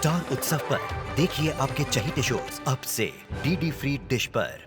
Star उत्सव पर देखिए आपके चहीते शोज अब से डीडी फ्री डिश पर।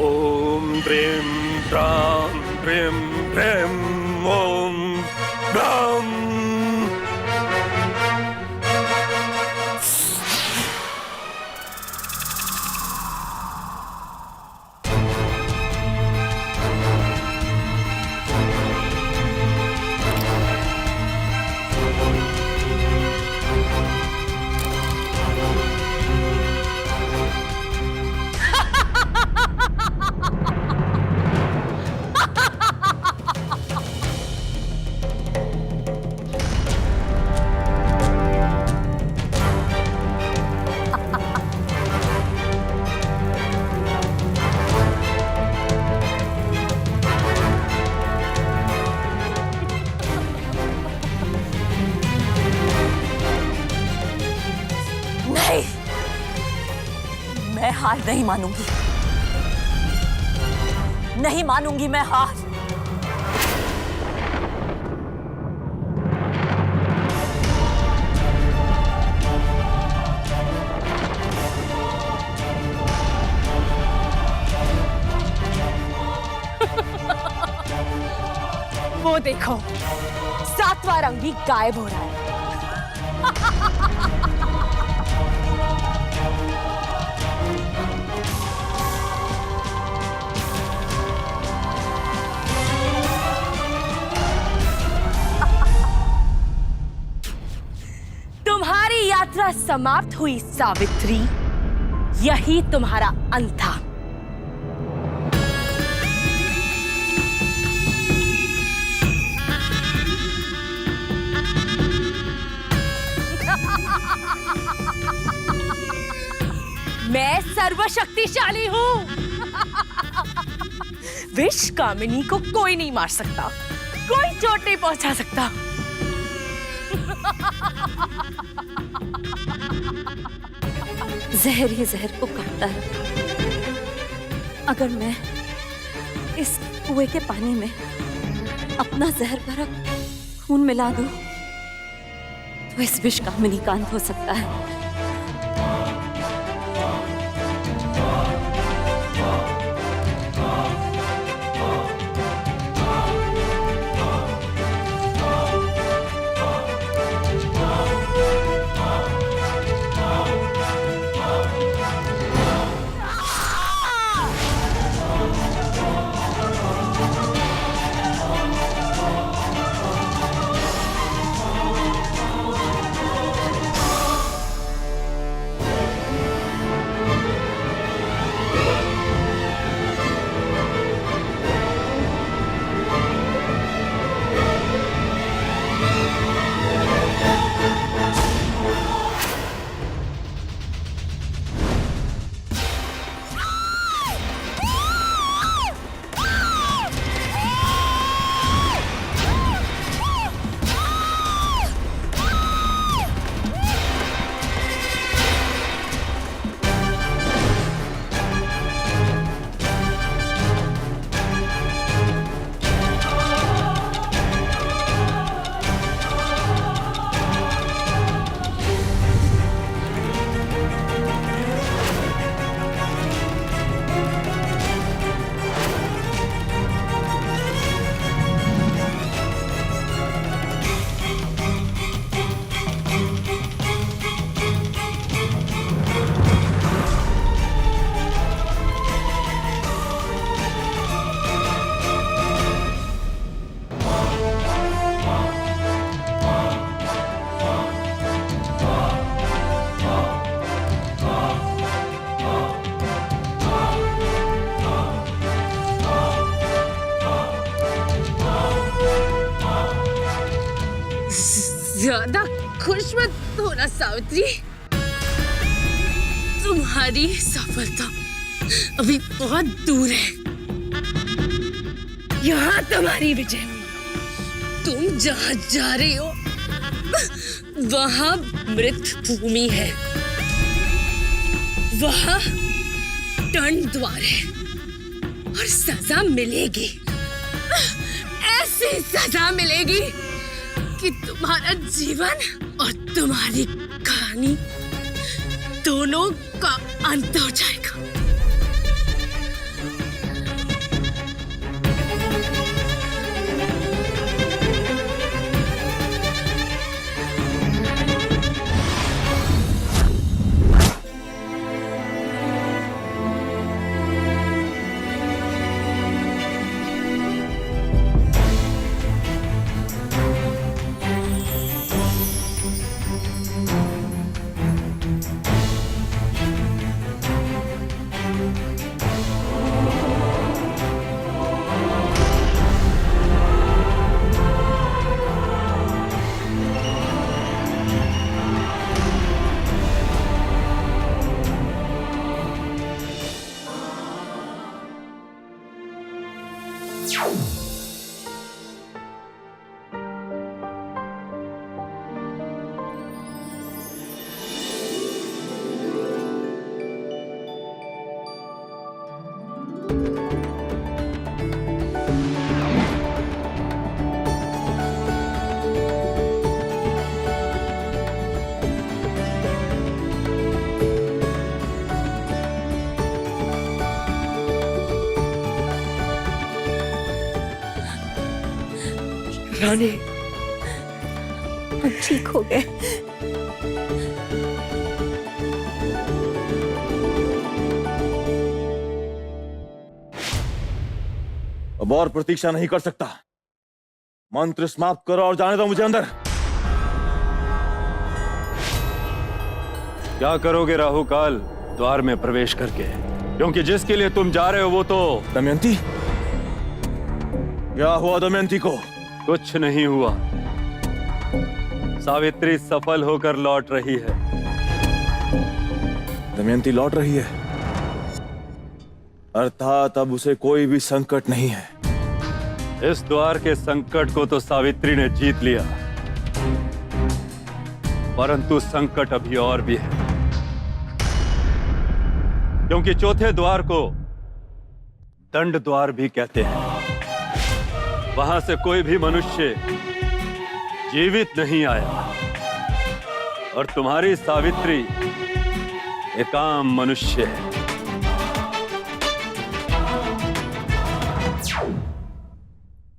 ओम प्रेम प्राम प्रेम प्रेम ओम प्राम। मैं हार नहीं मानूंगी, नहीं मानूंगी मैं हार। वो देखो, सातवां रंग भी गायब हो रहा है। तुम्हारी यात्रा समाप्त हुई सावित्री, यही तुम्हारा अंत था। मैं सर्वशक्तिशाली हूं। विष कामिनी को कोई नहीं मार सकता, कोई चोट नहीं पहुंचा सकता। जहर ही जहर को काटता है। अगर मैं इस कुएं के पानी में अपना जहर भरा खून मिला दूं, तो इस विष कामिनी का अंत हो सकता है। ज्यादा खुश मत होना सावित्री, तुम्हारी सफलता अभी बहुत दूर है। यहाँ तुम्हारी विजय हुई। तुम जहाँ जा रही हो वहाँ मृत भूमि है, वहाँ दंड द्वार है और सजा मिलेगी। ऐसी सजा मिलेगी कि तुम्हारा जीवन और तुम्हारी कहानी दोनों का अंत हो जाएगा। रानी, हम ठीक हो गए। अब और प्रतीक्षा नहीं कर सकता। मंत्र समाप्त करो और जाने दो मुझे अंदर। क्या करोगे राहुकाल द्वार में प्रवेश करके? क्योंकि जिसके लिए तुम जा रहे हो वो तो दमयंती, क्या हुआ दमयंती को? कुछ नहीं हुआ। सावित्री सफल होकर लौट रही है। दमयंती लौट रही है, अर्थात अब उसे कोई भी संकट नहीं है। इस द्वार के संकट को तो सावित्री ने जीत लिया, परंतु संकट अभी और भी है। क्योंकि चौथे द्वार को दंड द्वार भी कहते हैं। वहां से कोई भी मनुष्य जीवित नहीं आया, और तुम्हारी सावित्री एक आम मनुष्य है।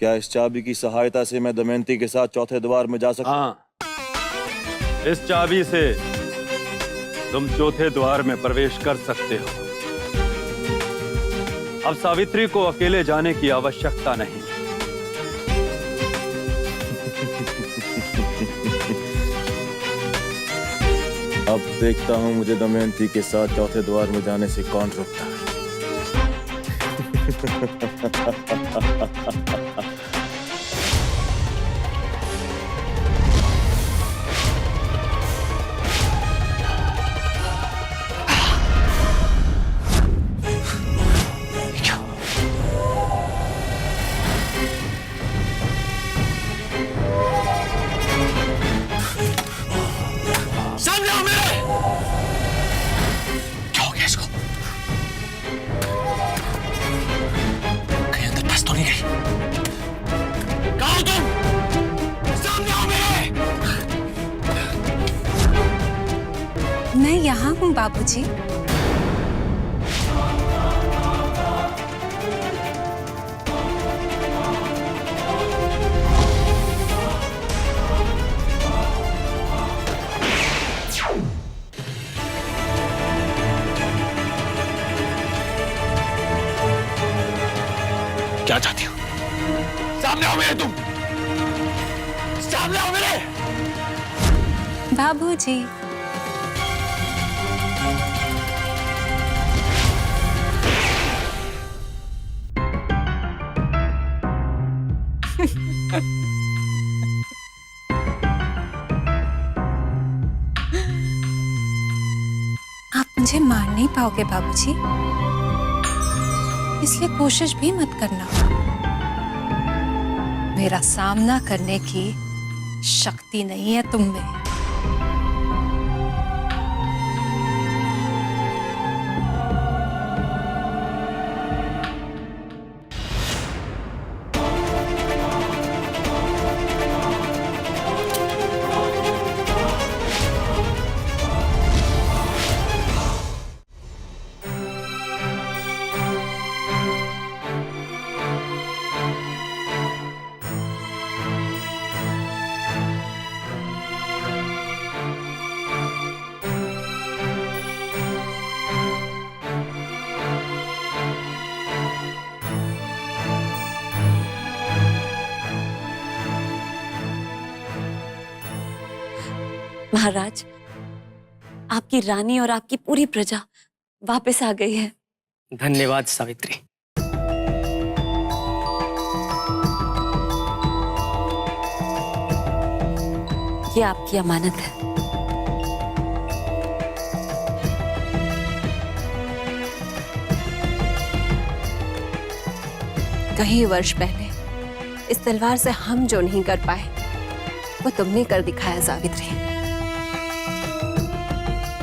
क्या इस चाबी की सहायता से मैं दमयंती के साथ चौथे द्वार में जा सकता हूं? हाँ, इस चाबी से तुम चौथे द्वार में प्रवेश कर सकते हो। अब सावित्री को अकेले जाने की आवश्यकता नहीं। अब देखता हूं मुझे दमयंती के साथ चौथे द्वार में जाने से कौन रोकता है। मैं यहाँ हूँ बाबूजी। क्या चाहती हो? सामने आओ मेरे, तुम सामने आओ मेरे। बाबूजी, आप मुझे मार नहीं पाओगे बाबूजी, इसलिए कोशिश भी मत करना। मेरा सामना करने की शक्ति नहीं है तुम में। महाराज, आपकी रानी और आपकी पूरी प्रजा वापस आ गई है। धन्यवाद सावित्री। ये आपकी अमानत है। कई वर्ष पहले इस तलवार से हम जो नहीं कर पाए वो तुमने कर दिखाया सावित्री।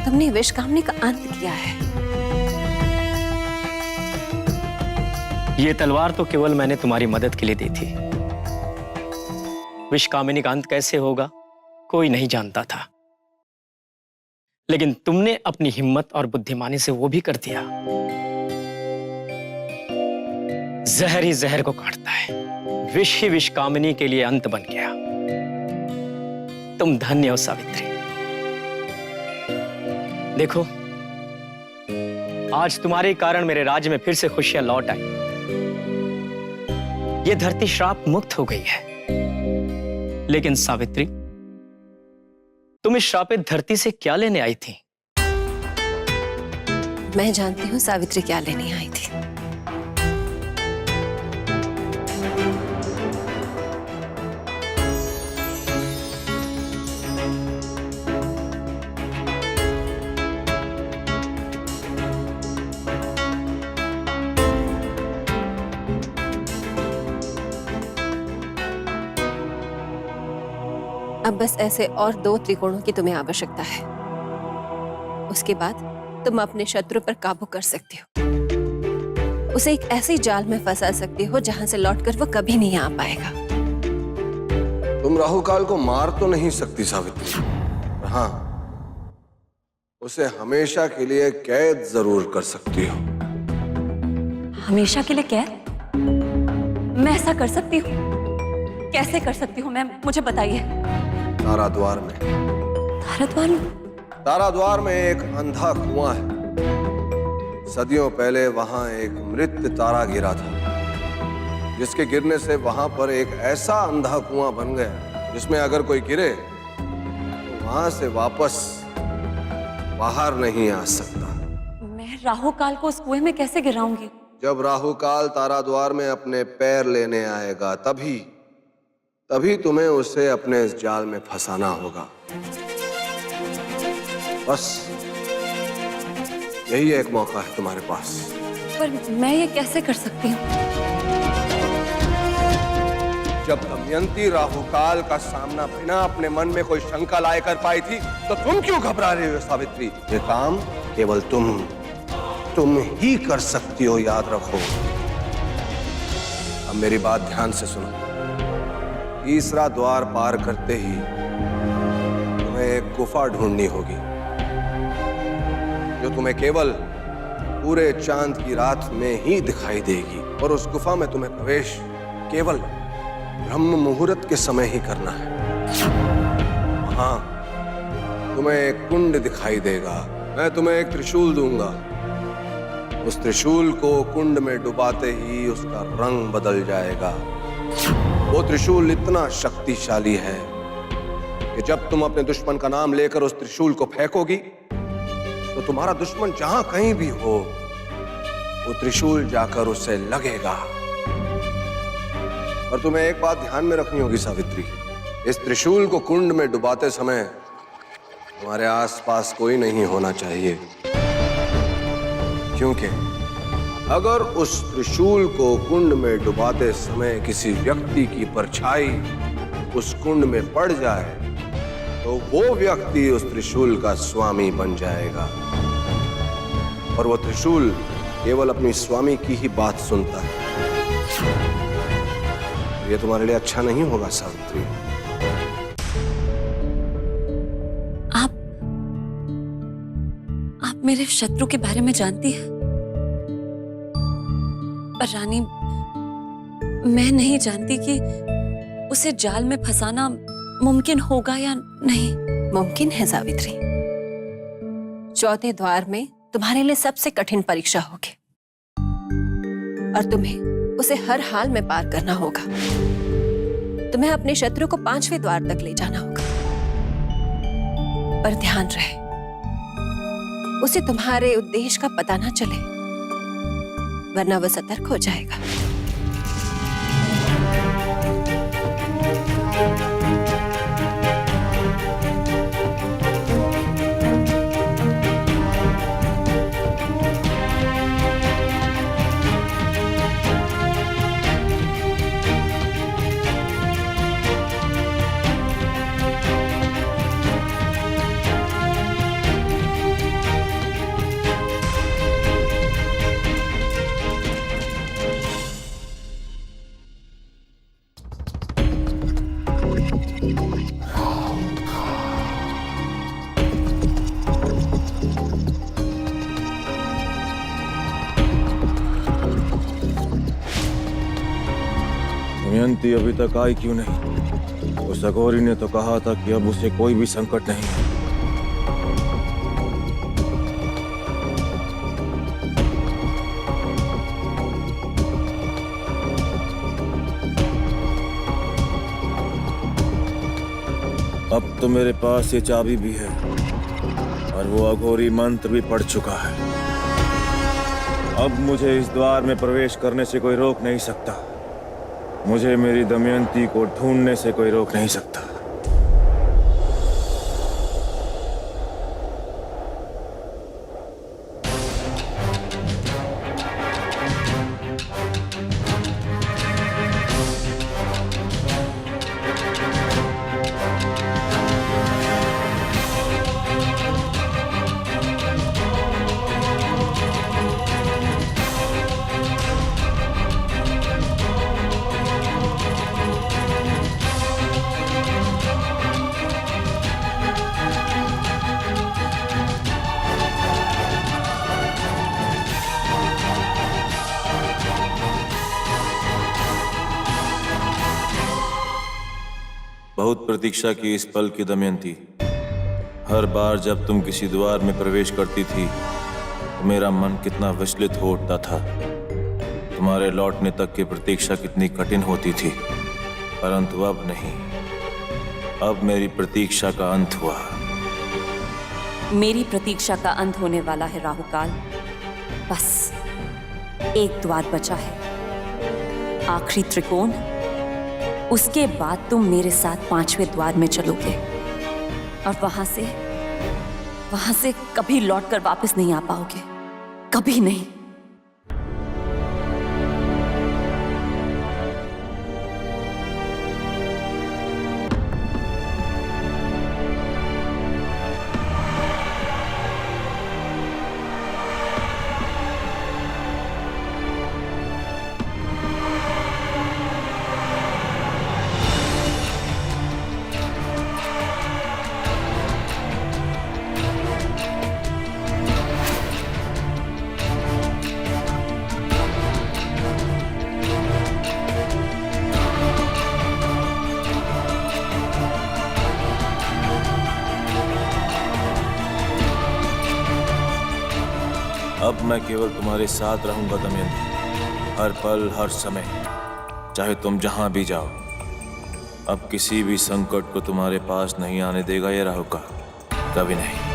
तुमने विष कामनी का अंत किया है। ये तलवार तो केवल मैंने तुम्हारी मदद के लिए दी थी। विष कामिनी का अंत कैसे होगा कोई नहीं जानता था, लेकिन तुमने अपनी हिम्मत और बुद्धिमानी से वो भी कर दिया। जहर ही जहर को काटता है, विष ही विष कामिनी के लिए अंत बन गया। तुम धन्य हो सावित्री। देखो, आज तुम्हारे कारण मेरे राज्य में फिर से खुशियां लौट आई। ये धरती श्राप मुक्त हो गई है। लेकिन सावित्री, तुम इस श्रापित धरती से क्या लेने आई थी? मैं जानती हूँ सावित्री क्या लेने आई थी। अब बस ऐसे और 2 त्रिकोणों की तुम्हें आवश्यकता है। उसके बाद तुम अपने शत्रु पर काबू कर सकती हो। उसे एक ऐसी जाल में फंसा सकती हो जहां से लौटकर वो कभी नहीं आ पाएगा। तुम राहुकाल को मार तो नहीं सकती सावित्री, हाँ, उसे हमेशा के लिए कैद जरूर कर सकती हो। हमेशा के लिए कैद? मैं ऐसा कर सकती हूँ? कैसे कर सकती हूँ मैं, मुझे बताइए। ताराद्वार में। ताराद्वार में? ताराद्वार में एक अंधा कुआं है। सदियों पहले वहां एक मृत तारा गिरा था, जिसके गिरने से वहां पर एक ऐसा अंधा कुआं बन गया जिसमें अगर कोई गिरे तो वहां से वापस बाहर नहीं आ सकता। मैं राहुकाल को उस कुएं में कैसे गिराऊंगी? जब राहुकाल ताराद्वार में अपने पैर लेने आएगा तभी तुम्हें उसे अपने इस जाल में फंसाना होगा। बस यही एक मौका है तुम्हारे पास। पर मैं ये कैसे कर सकती हूँ? जब दमयंती राहुकाल का सामना बिना अपने मन में कोई शंका लाए कर पाई थी, तो तुम क्यों घबरा रही हो सावित्री? ये काम केवल तुम ही कर सकती हो, याद रखो। अब मेरी बात ध्यान से सुनो। तीसरा द्वार पार करते ही तुम्हें एक गुफा ढूंढनी होगी, जो तुम्हें केवल पूरे चांद की रात में ही दिखाई देगी। और उस गुफा में तुम्हें प्रवेश केवल ब्रह्म मुहूर्त के समय ही करना है। हाँ, तुम्हें एक कुंड दिखाई देगा। मैं तुम्हें एक त्रिशूल दूंगा। उस त्रिशूल को कुंड में डुबाते ही उसका रंग बदल जाएगा। वो त्रिशूल इतना शक्तिशाली है कि जब तुम अपने दुश्मन का नाम लेकर उस त्रिशूल को फेंकोगी तो तुम्हारा दुश्मन जहां कहीं भी हो, वो त्रिशूल जाकर उसे लगेगा। और तुम्हें एक बात ध्यान में रखनी होगी सावित्री, इस त्रिशूल को कुंड में डुबाते समय तुम्हारे आसपास कोई नहीं होना चाहिए, क्योंकि अगर उस त्रिशूल को कुंड में डुबाते समय किसी व्यक्ति की परछाई उस कुंड में पड़ जाए तो वो व्यक्ति उस त्रिशूल का स्वामी बन जाएगा। और वो त्रिशूल केवल अपनी स्वामी की ही बात सुनता है। ये तुम्हारे लिए अच्छा नहीं होगा सावित्री। आप मेरे शत्रु के बारे में जानती है? पर रानी, मैं नहीं जानती कि उसे जाल में फंसाना मुमकिन होगा या नहीं। मुमकिन है सावित्री। 4थे द्वार में तुम्हारे लिए सबसे कठिन परीक्षा होगी और तुम्हें उसे हर हाल में पार करना होगा। तुम्हें अपने शत्रु को 5वें द्वार तक ले जाना होगा। पर ध्यान रहे, उसे तुम्हारे उद्देश्य का पता ना चले, वरना वह सतर्क हो जाएगा। दमयंती अभी तक आई क्यों नहीं? उस अघोरी ने तो कहा था कि अब उसे कोई भी संकट नहीं है। अब तो मेरे पास ये चाबी भी है और वो अघोरी मंत्र भी पढ़ चुका है। अब मुझे इस द्वार में प्रवेश करने से कोई रोक नहीं सकता। मुझे मेरी दमयंती को ढूंढने से कोई रोक नहीं सकता। बहुत प्रतीक्षा की इस पल की दमयंती। हर बार जब तुम किसी द्वार में प्रवेश करती थी तो मेरा मन कितना विचलित हो उठता था। तुम्हारे लौटने तक की प्रतीक्षा कितनी कठिन होती थी, परंतु अब नहीं। अब मेरी प्रतीक्षा का अंत हुआ। मेरी प्रतीक्षा का अंत होने वाला है राहुकाल। बस एक द्वार बचा है, आखिरी त्रिकोण। उसके बाद तुम मेरे साथ 5वें द्वार में चलोगे और वहां से कभी लौटकर वापस नहीं आ पाओगे, कभी नहीं। अब मैं केवल तुम्हारे साथ रहूंगा दमयंती, हर पल हर समय, चाहे तुम जहां भी जाओ। अब किसी भी संकट को तुम्हारे पास नहीं आने देगा ये राहुकाल, कभी नहीं।